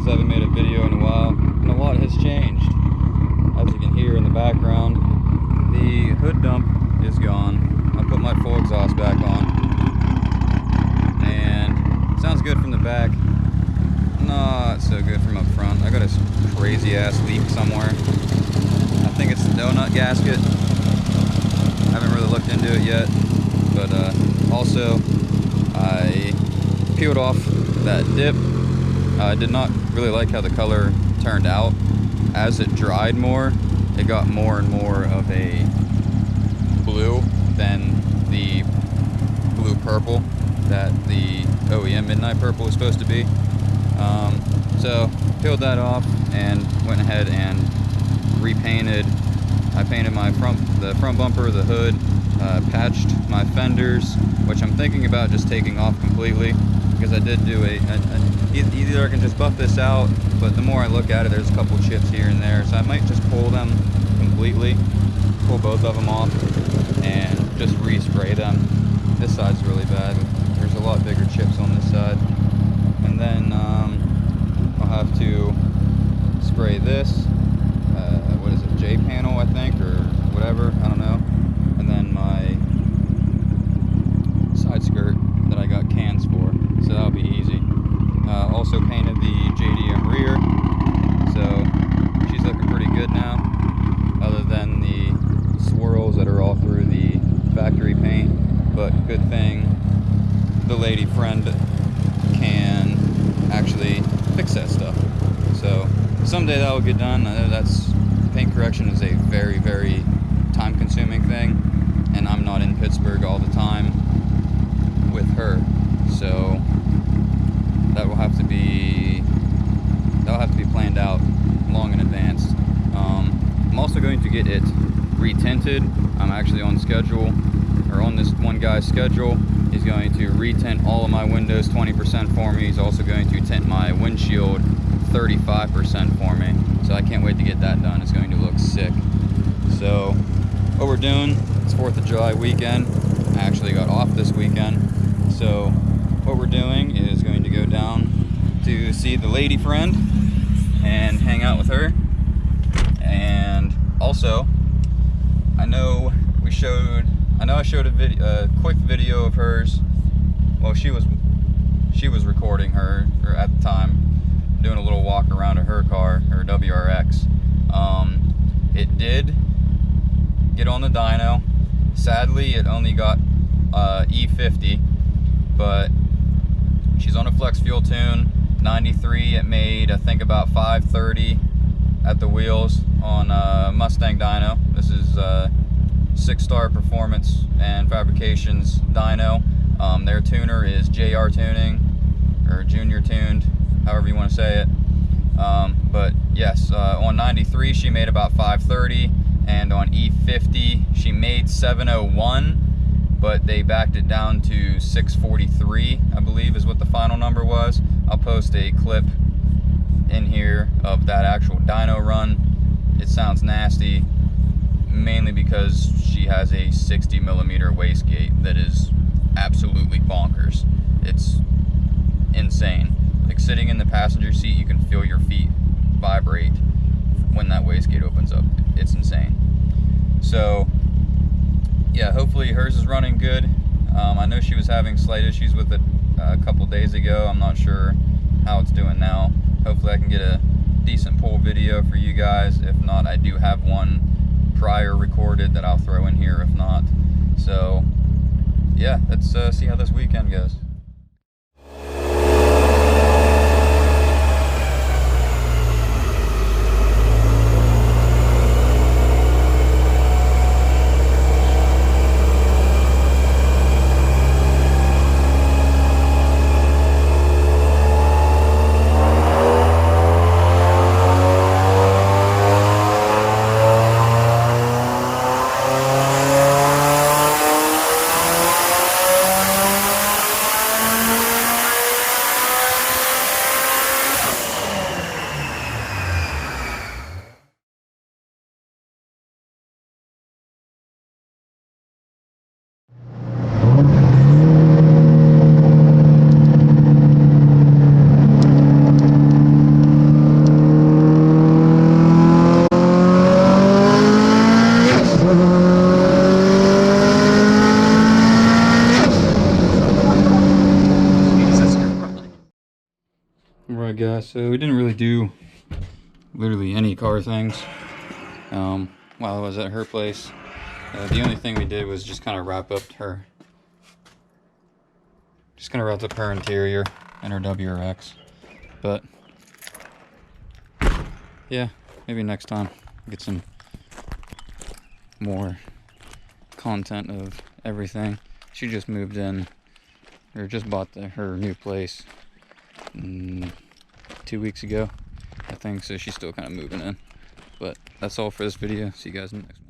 guys, I haven't made a video in a while, and a lot has changed. As you can hear in the background, the hood dump is gone. I put my full exhaust back on, and it sounds good from the back, not so good from up front. I got a crazy ass leak somewhere. I think it's the donut gasket. I haven't really looked into it yet, but also I peeled off that dip. I did not really like how the color turned out. As it dried more, it got more and more of a blue than the blue purple that the OEM Midnight Purple is supposed to be. So peeled that off and went ahead and repainted. I painted the front bumper, the hood, patched my fenders, which I'm thinking about just taking off completely, because I did do either I can just buff this out, but the more I look at it, there's a couple chips here and there, so I might just pull them completely, pull both of them off, and just respray them. This side's really bad. There's a lot bigger chips on this side. And then I'll have to spray this, what is it, J panel I think, or whatever, I don't know. And then my side skirt that I got cans for, so that'll be easy. Also painted the JDM rear, so she's looking pretty good now, other than the swirls that are all through the factory paint. But good thing the lady friend can actually fix that stuff. So someday that will get done. I know paint correction is a very, very time consuming thing, and I'm not in Pittsburgh all the time with her, so that will have to be planned out long in advance. I'm also going to get it retinted. I'm actually on schedule, or on this one guy's schedule. He's going to retint all of my windows 20% for me. He's also going to tint my windshield 35% for me. So I can't wait to get that done. It's going to look sick. So what we're doing, it's 4th of July weekend. I actually got off this weekend. So what we're doing is going to go down to see the lady friend and hang out with her. And also, I know I showed a quick video of hers. Well, she was recording her, or at the time, doing a little walk around of her car, her WRX. It did get on the dyno. Sadly, it only got E50, but she's on a flex fuel tune. 93, it made, I think, about 530 at the wheels on Mustang dyno. This is 6-Star Performance and Fabrications dyno. Their tuner is JR tuning, or junior tuned, however you want to say it. But yes, on 93 she made about 530, and on E50 she made 701, but they backed it down to 643, I believe is what the final number was. I'll post a clip in here of that actual dyno run. It sounds nasty, mainly because she has a 60mm wastegate that is absolutely bonkers. It's insane. Like, sitting in the passenger seat, you can feel your feet vibrate when that wastegate opens up. It's insane. So yeah, hopefully hers is running good. I know she was having slight issues with it a couple days ago. I'm not sure how it's doing now. Hopefully I can get a decent pull video for you guys. If not, I do have one prior recorded that I'll throw in here if not. So yeah, let's see how this weekend goes. Alright guys, so we didn't really do literally any car things while I was at her place. The only thing we did was just kind of wrap up her interior and her WRX. But yeah, maybe next time get some more content of everything. She just moved in, or just bought her new place 2 weeks ago, I think, so she's still kind of moving in. But that's all for this video. See you guys in the next one.